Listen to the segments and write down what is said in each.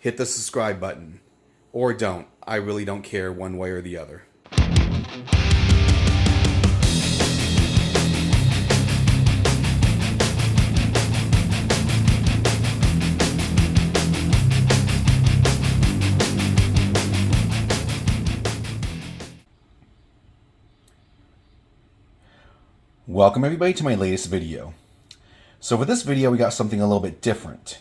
hit the subscribe button. Or don't. I really don't care one way or the other. Welcome everybody to my latest video. So for this video we got something a little bit different.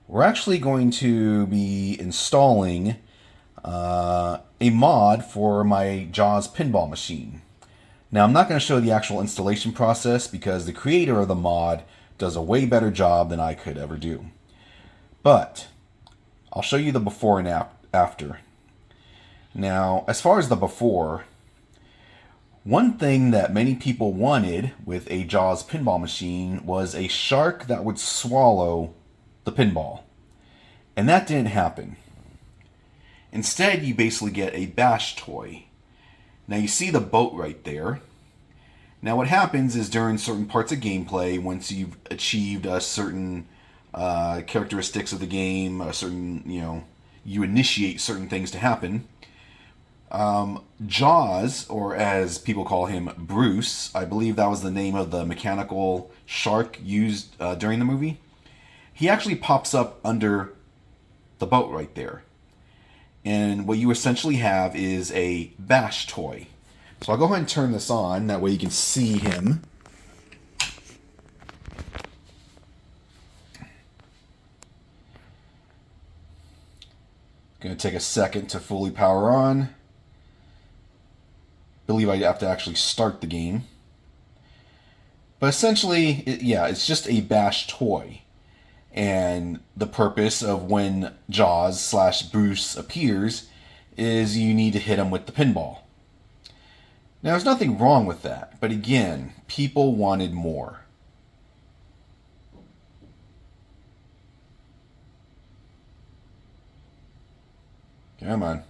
We're actually going to be installing a mod for my Jaws pinball machine. Now I'm not going to show the actual installation process because the creator of the mod does a way better job than I could ever do. But I'll show you the before and after. Now as far as the before, one thing that many people wanted with a Jaws pinball machine was a shark that would swallow the pinball. And that didn't happen. Instead, you basically get a bash toy. Now you see the boat right there. Now what happens is during certain parts of gameplay, once you've achieved a certain characteristics of the game, a certain, you initiate certain things to happen. Jaws, or as people call him, Bruce, I believe that was the name of the mechanical shark used during the movie. He actually pops up under the boat right there. And what you essentially have is a bash toy. So I'll go ahead and turn this on, that way you can see him. Gonna take a second to fully power on. Believe I have to actually start the game. But essentially, it's just a bash toy. And the purpose of when Jaws/Bruce appears is you need to hit him with the pinball. Now there's nothing wrong with that, but again, people wanted more. Come on.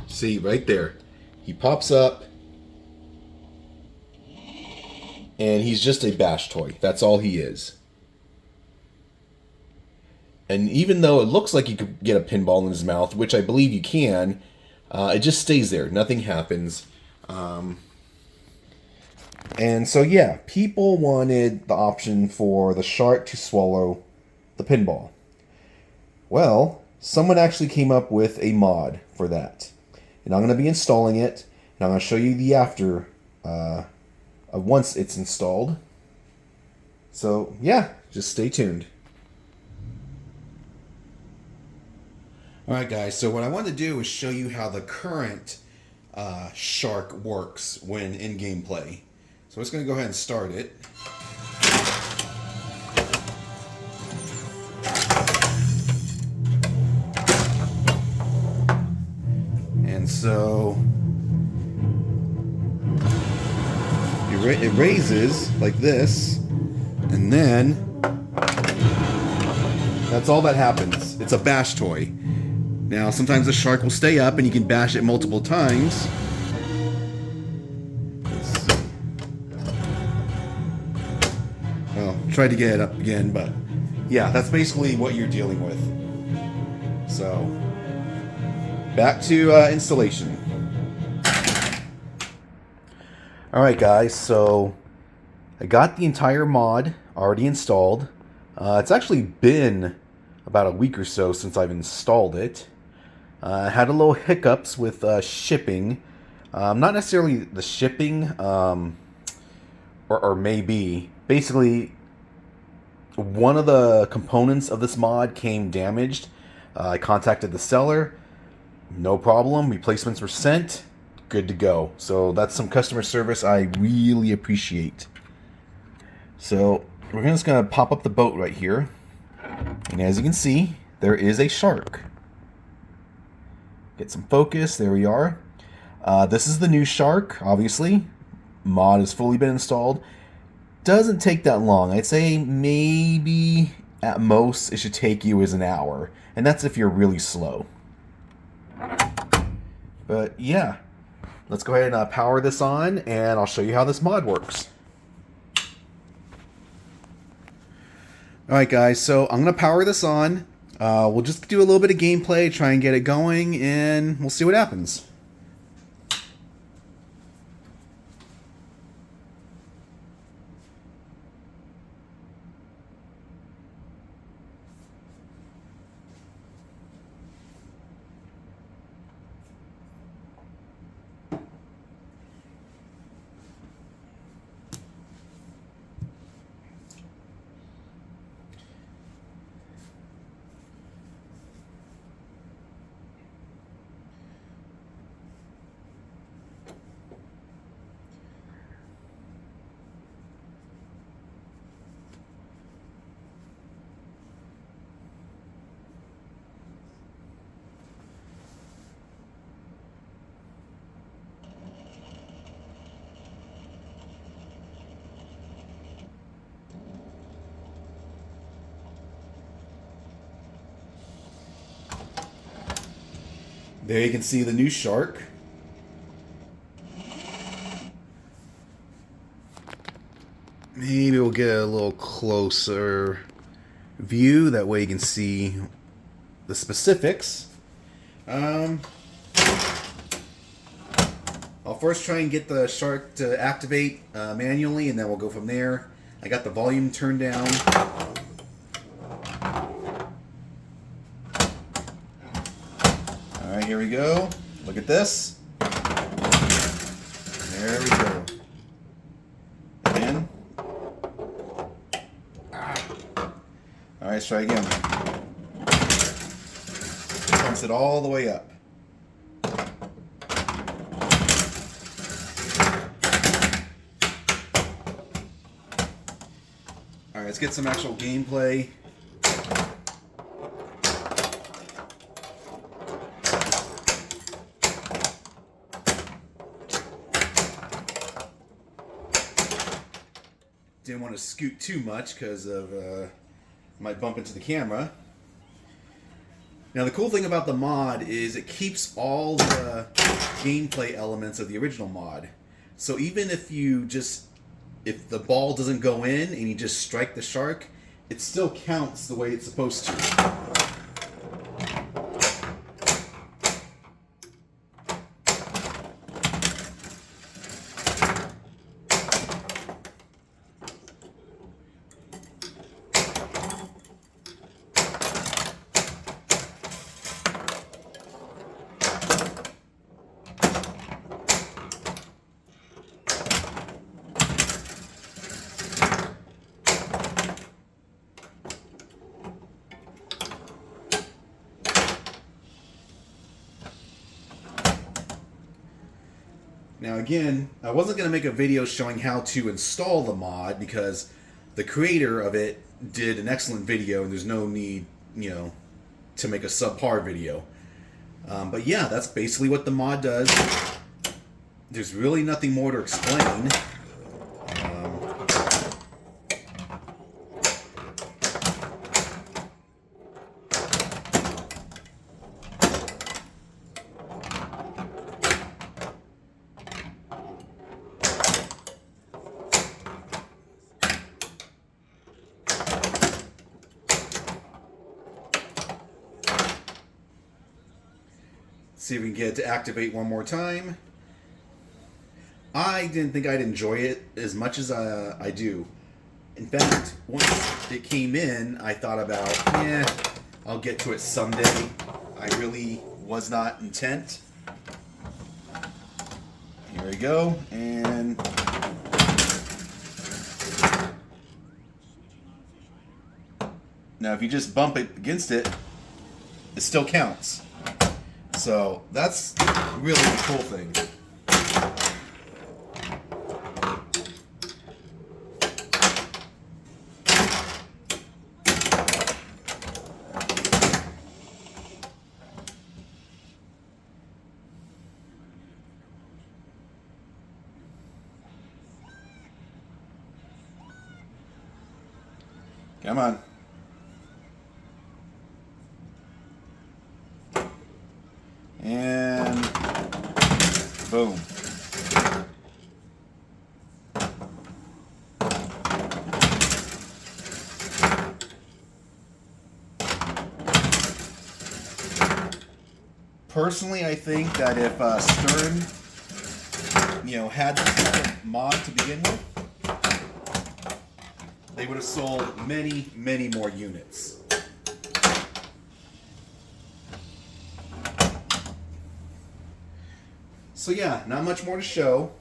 See, right there. He pops up. And he's just a bash toy. That's all he is. And even though it looks like you could get a pinball in his mouth, which I believe you can, it just stays there. Nothing happens. And so, yeah, people wanted the option for the shark to swallow the pinball. Well, someone actually came up with a mod for that. And I'm going to be installing it, and I'm going to show you the after once it's installed. So, yeah, just stay tuned. Alright guys, so what I want to do is show you how the current shark works when in gameplay. So I'm just going to go ahead and start it. And so it raises like this, and then that's all that happens. It's a bash toy. Now sometimes the shark will stay up and you can bash it multiple times. Well, try to get it up again, but yeah, that's basically what you're dealing with. So back to installation. Alright guys, so I got the entire mod already installed. It's actually been about a week or so since I've installed it. I had a little hiccups with shipping. Not necessarily the shipping, or maybe. Basically, one of the components of this mod came damaged. I contacted the seller. No problem. Replacements were sent. Good to go. So that's some customer service I really appreciate. So we're just going to pop up the boat right here. And as you can see, there is a shark. Get some focus. There we are. This is the new shark, obviously. Mod has fully been installed. Doesn't take that long. I'd say maybe at most it should take you is an hour, and that's if you're really slow. But yeah, let's go ahead and power this on, and I'll show you how this mod works. Alright guys, so I'm going to power this on. We'll just do a little bit of gameplay, try and get it going, and we'll see what happens. There you can see the new shark. Maybe we'll get a little closer view, that way you can see the specifics. I'll first try and get the shark to activate manually, and then we'll go from there. I got the volume turned down. Alright, here we go. Look at this. There we go. Again. Alright, let's try again. Pumps it all the way up. Alright, let's get some actual gameplay. Didn't want to scoot too much because of might bump into the camera. Now the cool thing about the mod is it keeps all the gameplay elements of the original mod. So even if if the ball doesn't go in and you just strike the shark, it still counts the way it's supposed to. Now again, I wasn't going to make a video showing how to install the mod because the creator of it did an excellent video and there's no need, to make a subpar video. But yeah, that's basically what the mod does. There's really nothing more to explain. See if we can get it to activate one more time. I didn't think I'd enjoy it as much as I do. In fact, once it came in, I thought about, I'll get to it someday. I really was not intent. Here we go, and now if you just bump it against it, it still counts. So that's really the cool thing. Come on. And boom. Personally, I think that if Stern, had this type of mod to begin with, they would have sold many, many more units. So yeah, not much more to show.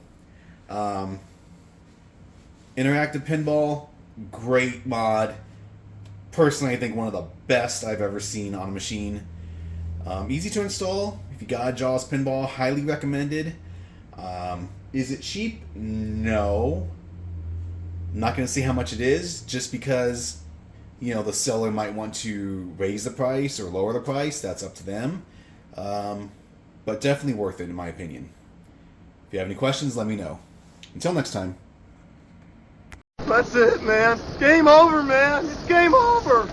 Interactive Pinball, great mod. Personally, I think one of the best I've ever seen on a machine. Easy to install. If you got a Jaws Pinball, highly recommended. Is it cheap? No. I'm not going to say how much it is, just because, the seller might want to raise the price or lower the price. That's up to them. But definitely worth it, in my opinion. If you have any questions, let me know. Until next time. That's it, man. Game over, man. It's game over.